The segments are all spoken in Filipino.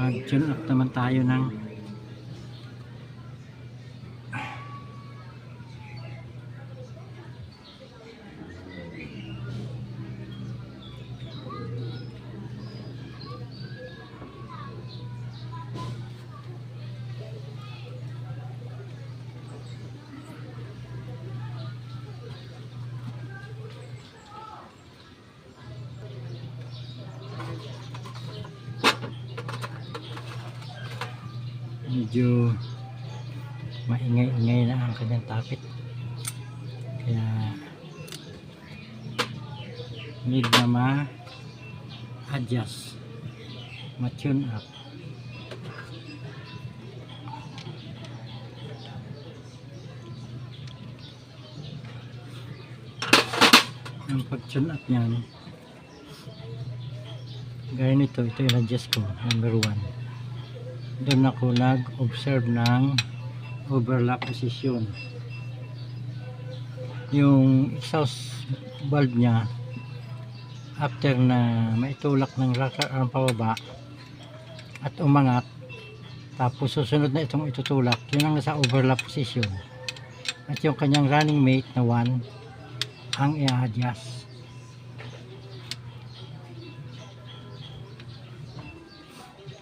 mag-tune up naman tayo ng medyo maingay-ingay na ang kanyang tapit, kaya need na ma-adjust, ma-tune up. Ang pag-tune up niyan, gaya nito, ito yung adjust ko, number 1. Doon ako nag-observe ng overlap position. Yung exhaust valve nya, after na maitulak ng rocker arm pababa at umangat, tapos susunod na itong itutulak, yun ang nasa overlap position. At yung kanyang running mate na 1 ang i-adjust.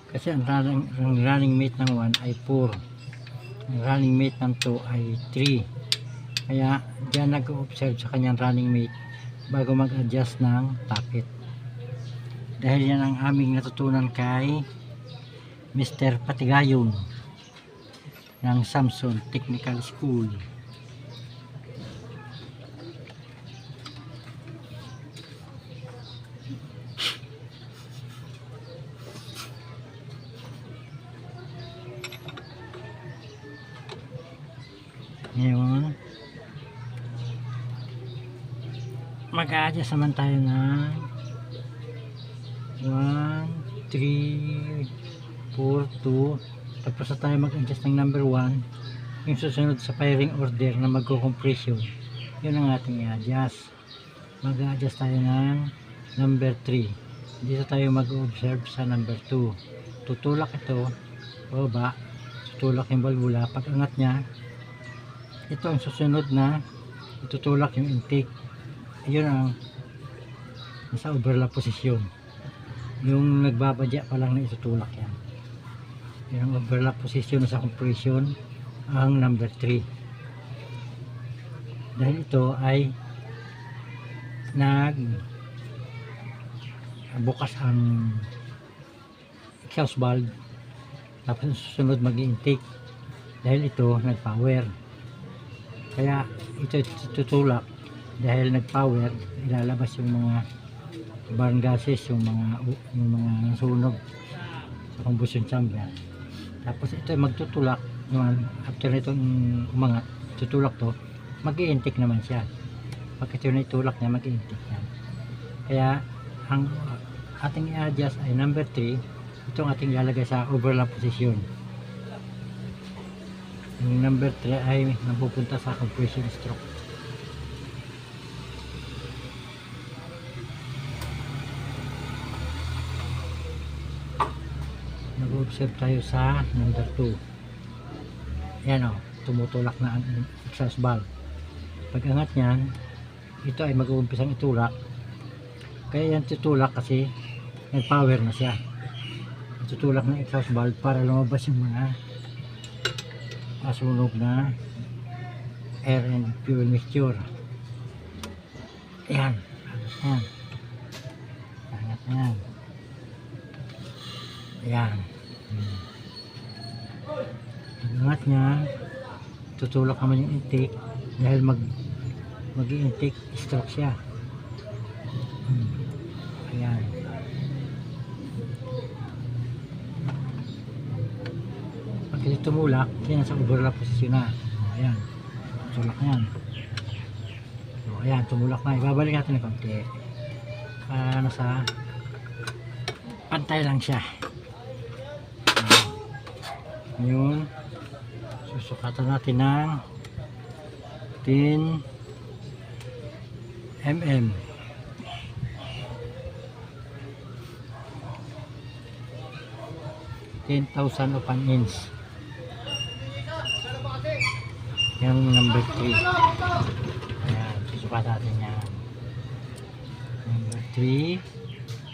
Kasi ang running mate ng 1 ay 4, ang running mate ng 2 ay 3, kaya dyan nag-observe sa kanyang running mate bago mag-adjust ng tapit. Dahil yan ang aming natutunan kay Mr. Patigayon ng Samson Technical School. Ngayon, mag-a-adjust naman tayo ng 1, 3, 4, 2, tapos na tayo mag-adjust ng number 1. Yung susunod sa firing order na magko-compression, yun ang ating i-adjust. Mag-a-adjust tayo ng number 3. Dito tayo mag-observe sa number 2. Tutulak ito baba, tutulak yung valvula. Pag angat nya, ito ang susunod na itutulak yung intake. Yun ang nasa overlap position. Yung nagbabadya pa lang na itutulak yan. Yung overlap position sa compression ang number 3. Dahil ito ay bukas ang exhaust valve, tapos susunod mag-intake. Dahil ito nag-power, kaya ito tutulak. Dahil nag-power, ilalabas yung mga burn gases, yung mga sunog sa combustion chamber. Tapos ito ay magtutulak naman. After itong umangat, tutulak to, mag-i-intake naman siya. Pag ito na itulak niya, mag-i-intake yan. Kaya ang ating i-adjust ay number 3. Itong ating ilalagay sa overlap position. Yung number 3 ay napupunta sa compression stroke. Nag-observe tayo sa number 2. Yan o, tumutulak na ang exhaust valve. Pag angat nyan, ito ay mag-uumpisang itulak. Kaya yan tutulak kasi nag-power na siya. Tutulak ng exhaust valve para lumabas yung mga masunog na air and fuel mixture. Ayan, ayan, angat yan, ayan. Angat niya, tutulak naman yung intake dahil mag-i-intake stroke siya. Ayan. Pag ito tumulak, yan sa overlap position na. Ayan, tutulak na yan. So, ayan, tumulak na. Ibabalik natin ng konti. Nasa pantay lang siya. Ngayon, susukatan natin ng 10 mm. 10,000 of an inch. Yung number 3. Ayan, susukat natin yan. Number 3.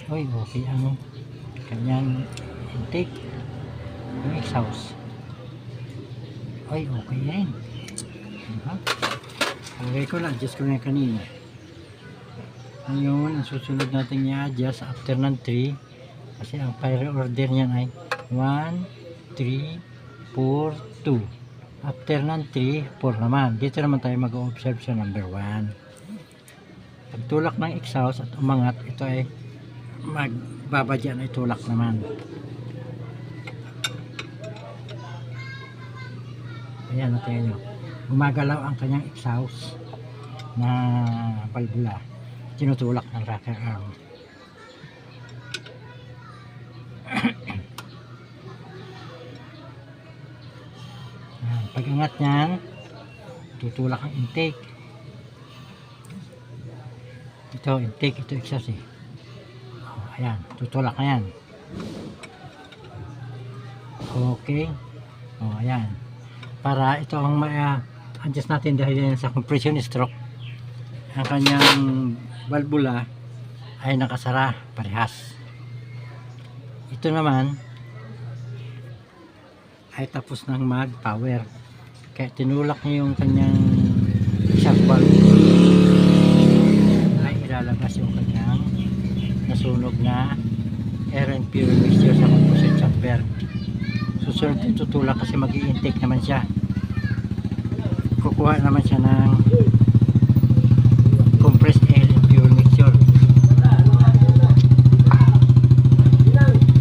Uy, okay ang kanyang intake. Yung exhaust. Uy, okay yan. Okay ko na, adjust ko na yung kanina. Ngayon, ang susunod natin i-adjust after ng 3. Kasi ang fire order niyan ay 1, 3, 4, 2. After ng 3, 4 naman. Dito naman tayo mag-observe sa number 1. Pagtulak ng exhaust at umangat, ito ay magbabadya na itulak naman. Ayan, natin nyo. Gumagalaw ang kanyang exhaust na valvula. Tinutulak ng rocker arm. Pag angat niyan, tutulak ang intake. Ito intake, ito exhaust eh. Ayan, tutulak na yan. Okay. Ayan. Para ito ang adjust natin dahil yan sa compression stroke. Ang kanyang valvula ay nakasara parehas. Ito naman ay tapos ng mag-power. Kaya tinulak niya yung kanyang shock valve. Ay ilalabas yung kanyang nasunog na air and fuel mixture sa composite chamber. Susunod tutulak kasi mag-i-intake naman siya. Kukuha naman siya ng compressed air and fuel mixture.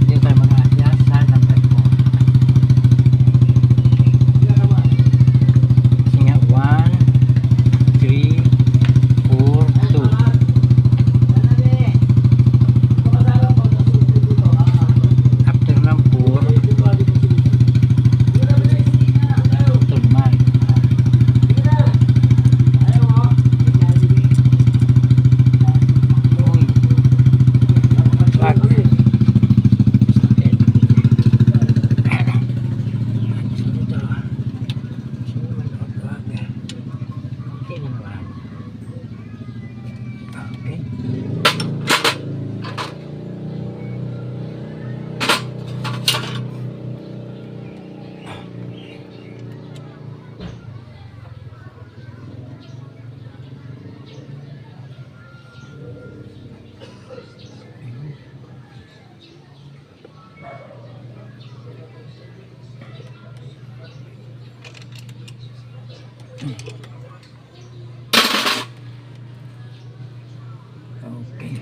Dito tayo mag-adjust sa number 4. Kasi nga 1, 3, 4, 2. After ng 4, ito naman. Okay.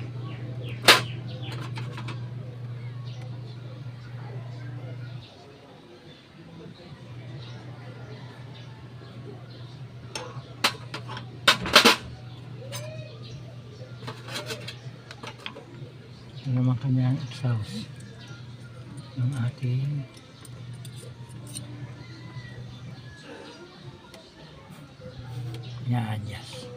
Ito naman kanyang exhaust ng ating i-adjust.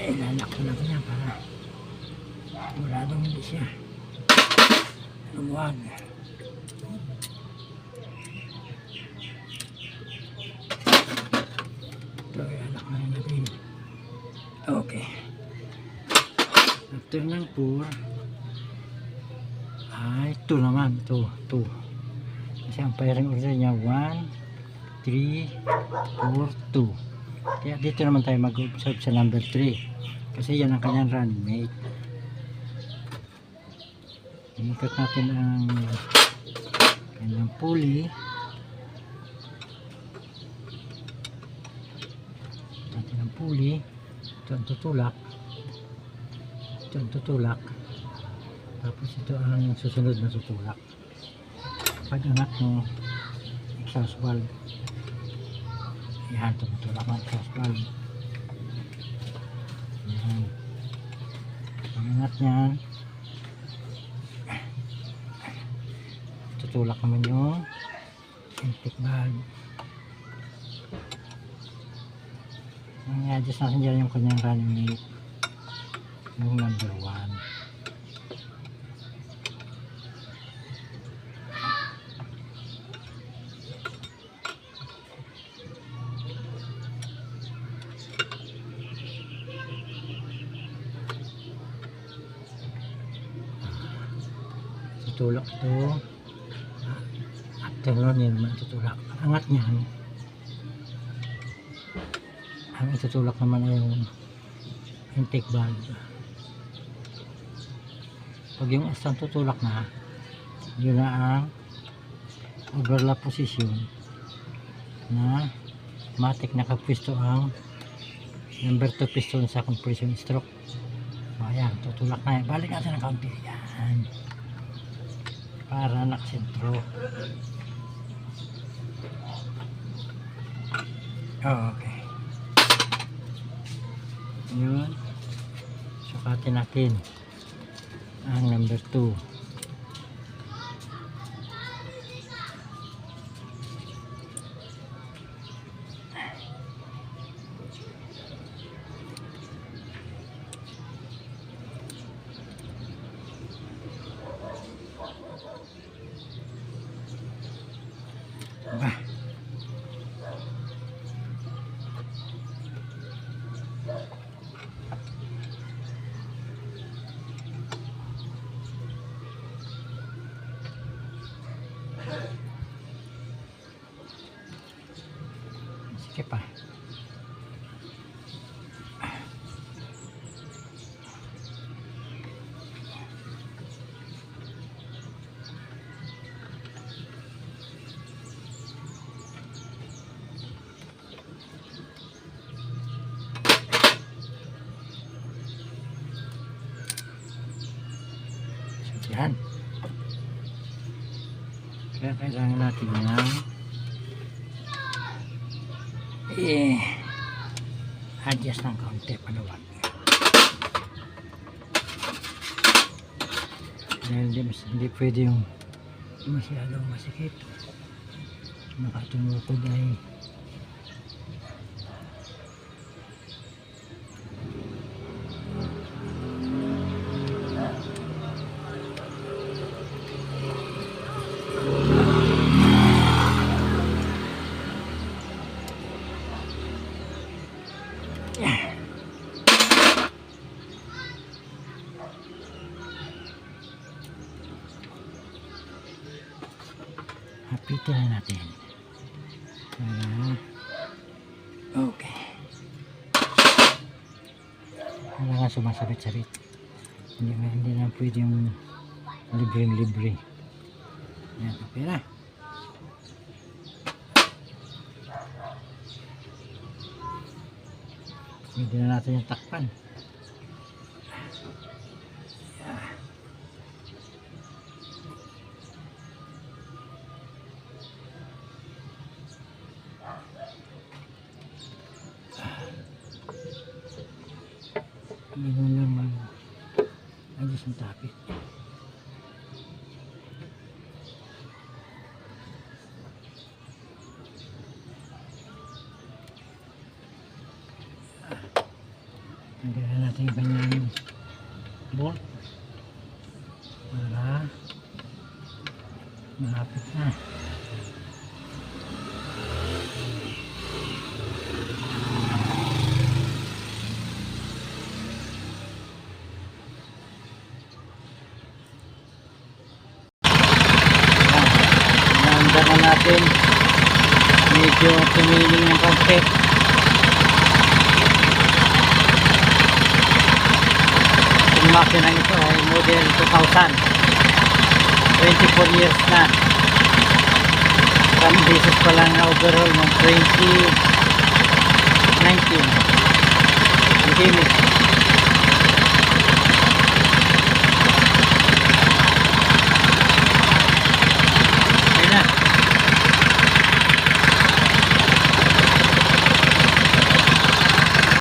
Ilalak ko lang niya para muradong hindi siya lumuwag. Ito, ilalak na rin natin. Okay. After ng 4 ay 2 naman. 2. Kasi ang firing order niya 1, 3, 4, 2. Kaya dito naman tayo mag-observe sa number 3. Kasi yan ang kanyang running mate. Iikot natin ang kanyang pulley. Natin ang pulley. Ito ang tutulak. Ito ang tutulak. Tapos ito ang susunod na tutulak. Pag angat ng exhaust valve. Yan, tumutulak ng exhaust valve. Yan. Pag angat niyan, tutulak naman yung intake valve. Ang i-adjust natin dyan yung kanyang running mate, yung number 1. Tutulak ito. After nun yan naman tutulak. Angat niyan. Ang itutulak naman ay yung intake valve. Pag yung isang tutulak na, yun na ang overlap position na matik nakapwisto ang number 2 piston sa compression stroke. So ayan, tutulak na yan. Balik natin ang kaunti. Yan. Para nakasentro. Okay. Yun. Sukatin natin ang number 2. Bah. Sige pa. Yan. Kaya kailangan natin ng adjust ng kaunti paluwag. Dahil hindi pwede yung masyadong masikip. Nakatumukod ay hapitin na natin. Okay. Kailangan sumasabit-sabit. Hindi na pwede yung libre-libre. Yan, okay na. Pwede na natin yung takpan. Ganun lang mag-adjust ang tapit. Tanggalin natin yung kanyang bolt para malapit na. Natin medyo tumiling ng konti. makina nito ay model 2000. 24 years na. Some beses pa lang na overhaul ng 2019. Hindi